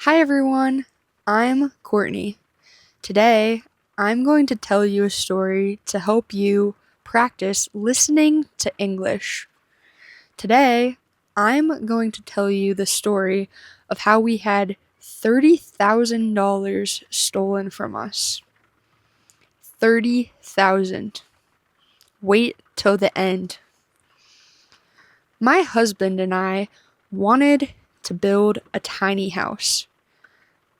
Hi everyone, I'm Courtney. Today, I'm going to tell you a story to help you practice listening to English. Today, I'm going to tell you the story of how we had $30,000 stolen from us. 30,000. Wait till the end. My husband and I wanted to build a tiny house.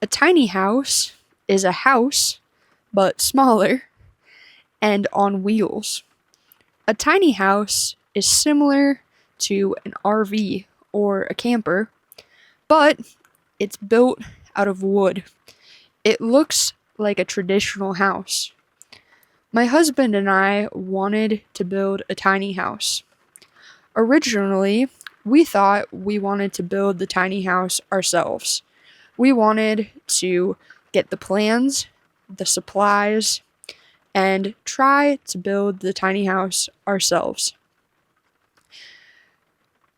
A tiny house is a house, but smaller, and on wheels. A tiny house is similar to an RV or a camper, but it's built out of wood. It looks like a traditional house. My husband and I wanted to build a tiny house. Originally, we thought we wanted to build the tiny house ourselves. We wanted to get the plans, the supplies, and try to build the tiny house ourselves.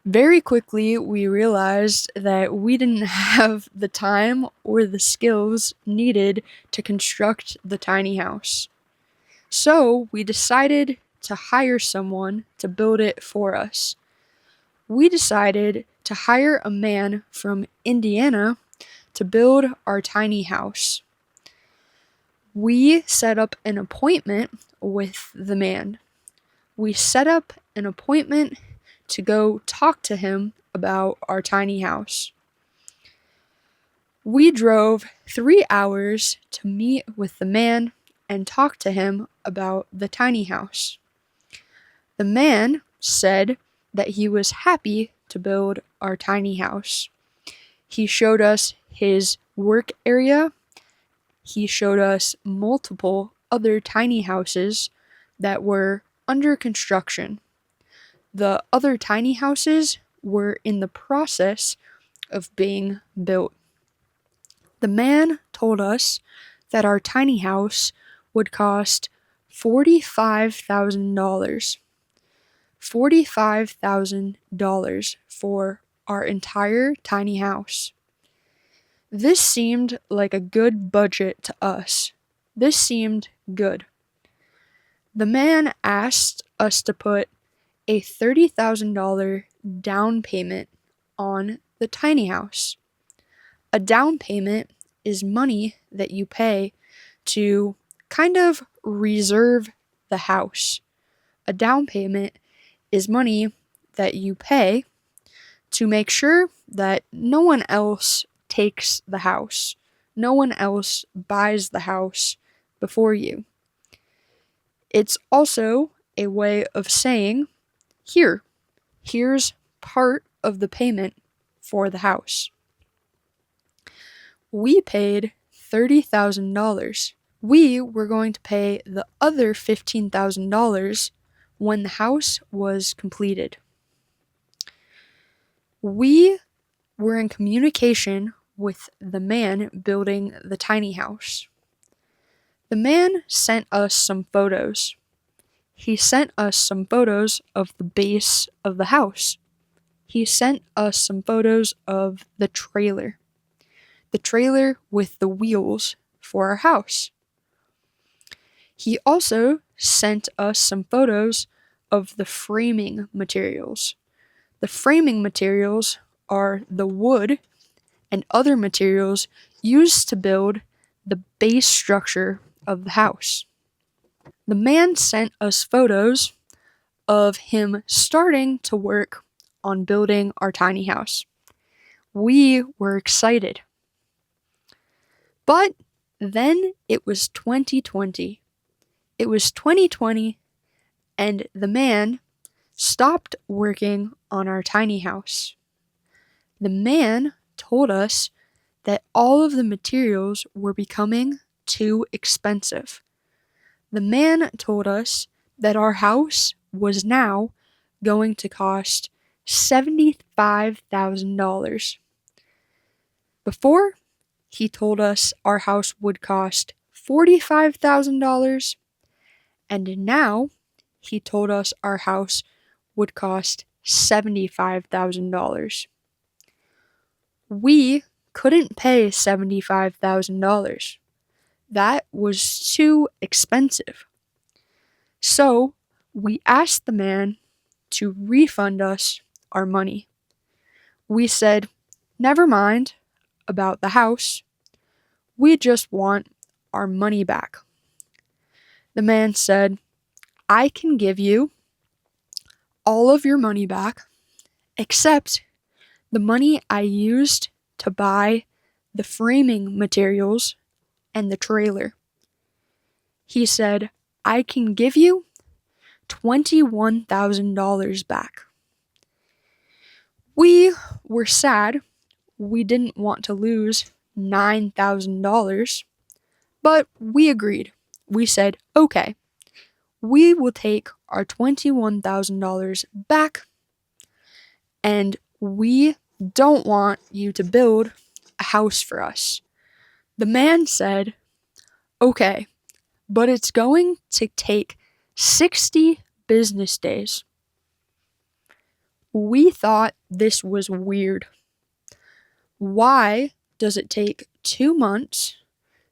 Very quickly, we realized that we didn't have the time or the skills needed to construct the tiny house. So we decided to hire someone to build it for us. We decided to hire a man from Indiana to build our tiny house. We set up an appointment with the man. We set up an appointment to go talk to him about our tiny house. We drove 3 hours to meet with the man and talk to him about the tiny house. The man said that he was happy to build our tiny house. He showed us his work area. He showed us multiple other tiny houses that were under construction. The other tiny houses were in the process of being built. The man told us that our tiny house would cost $45,000. $45,000 for our entire tiny house. This seemed like a good budget to us. This seemed good. The man asked us to put a $30,000 down payment on the tiny house. A down payment is money that you pay to kind of reserve the house. A down payment is money that you pay to make sure that no one else takes the house. No one else buys the house before you. It's also a way of saying, here's part of the payment for the house. We paid $30,000. We were going to pay the other $15,000 when the house was completed. We were in communication with the man building the tiny house. The man sent us some photos. He sent us some photos of the base of the house. He sent us some photos of the trailer with the wheels for our house. He also sent us some photos of the framing materials. The framing materials are the wood and other materials used to build the base structure of the house. The man sent us photos of him starting to work on building our tiny house. We were excited. But then it was 2020. It was 2020, and the man stopped working on our tiny house. The man told us that all of the materials were becoming too expensive. The man told us that our house was now going to cost $75,000. Before, he told us our house would cost $45,000, and now he told us our house would cost $75,000. We couldn't pay $75,000. That was too expensive. So we asked the man to refund us our money. We said, never mind about the house. We just want our money back. The man said, I can give you all of your money back except the money I used to buy the framing materials and the trailer. He said, I can give you $21,000 back. We were sad. We didn't want to lose $9,000, but we agreed. We said, okay, we will take our $21,000 back, and we don't want you to build a house for us. The man said, okay, but it's going to take 60 business days. We thought this was weird. Why does it take 2 months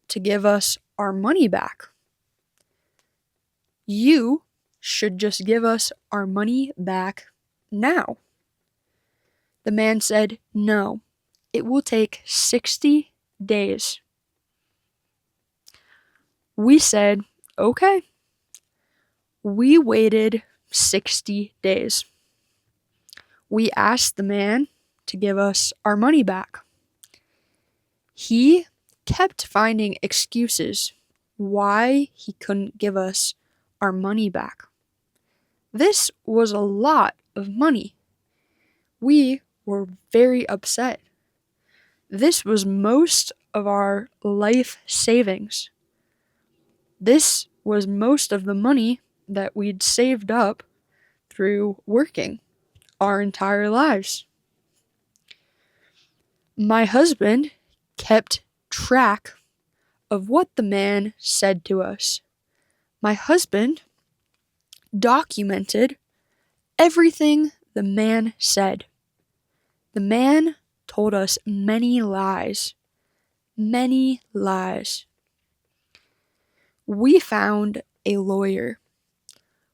to give us our money back? You should just give us our money back now. The man said, no, it will take 60 days. We said, okay. We waited 60 days. We asked the man to give us our money back. He kept finding excuses why he couldn't give us our money back. This was a lot of money. We were very upset. This was most of our life savings. This was most of the money that we'd saved up through working our entire lives. My husband kept track of what the man said to us. My husband documented everything the man said. The man told us many lies. Many lies. We found a lawyer.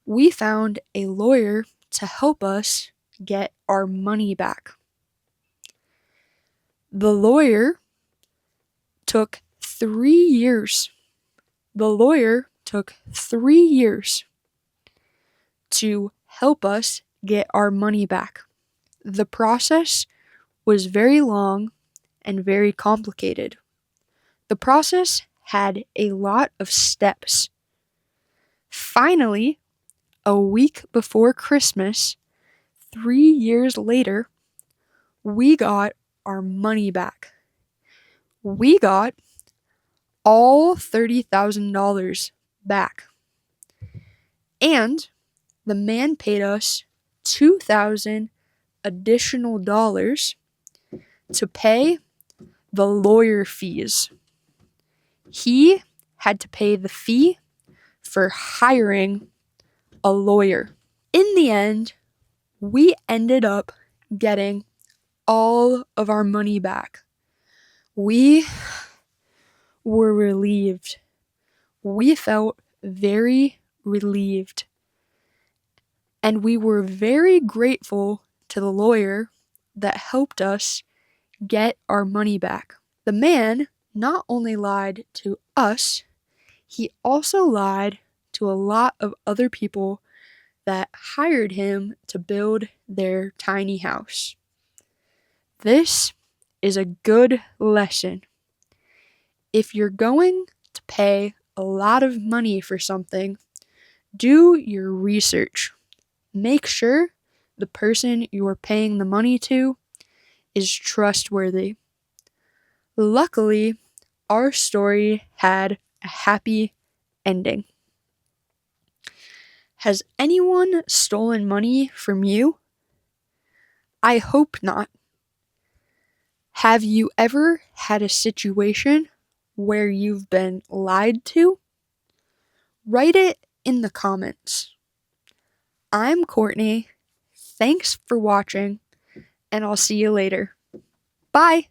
We found a lawyer to help us get our money back. The lawyer took 3 years. The lawyer took 3 years to help us get our money back. The process was very long and very complicated. The process had a lot of steps. Finally, a week before Christmas, 3 years later, we got our money back. We got all $30,000 back. And the man paid us $2,000 additional dollars to pay the lawyer fees. He had to pay the fee for hiring a lawyer. In the end, we ended up getting all of our money back. We were relieved. We felt very relieved. And we were very grateful to the lawyer that helped us get our money back. The man not only lied to us, he also lied to a lot of other people that hired him to build their tiny house. This is a good lesson. If you're going to pay a lot of money for something, do your research. Make sure the person you are paying the money to is trustworthy. Luckily, our story had a happy ending. Has anyone stolen money from you? I hope not. Have you ever had a situation where you've been lied to? Write it in the comments. I'm Courtney. Thanks for watching, and I'll see you later. Bye!